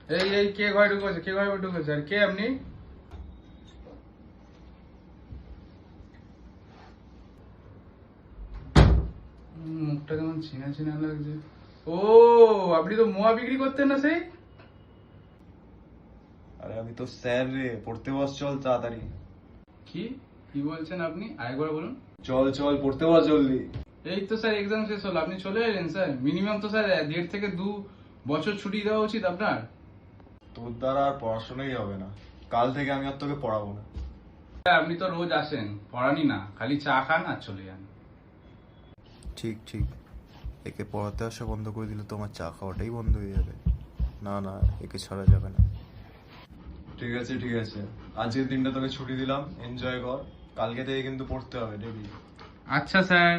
এই এই কে ঘরে ঢুকেছে, কে ঘরে ঢুকেছে, আর কে আপনি? মুখটা কেমন চেনা চেনা লাগছে। ও, আপনি তো মোয়া বিক্রি করতেন না সেই? আরে আমি তো স্যার রে, পড়তে বস, চল তাড়াতাড়ি। কি কি বলছেন আপনি? আরেকবার বলুন। চল চল পড়তে বস জলদি। এই তো স্যার এক্সাম শেষ হলো, আপনি চলে এলেন স্যার। মিনিমাম তো স্যার 1.5 থেকে 2 বছর ছুটি দেওয়া উচিত আপনার। তোর দ্বারা আর পড়াশোনাই হবে না, কাল থেকে আমি আর তোকে পড়াবো না। স্যার আপনি তো রোজ আসেন, পড়ানি না, খালি চা খান আর চলে যান। ঠিক ঠিক, একে পড়াতে আসা বন্ধ করে দিলে তোমার চা খাওয়াটাই বন্ধ হয়ে যাবে। না না, একে ছাড়া যাবে না। ঠিক আছে ঠিক আছে, আজকের দিনটা তোকে ছুটি দিলাম, এনজয় কর। কালকে থেকে কিন্তু পড়তে হবে ডেলি। আচ্ছা স্যার।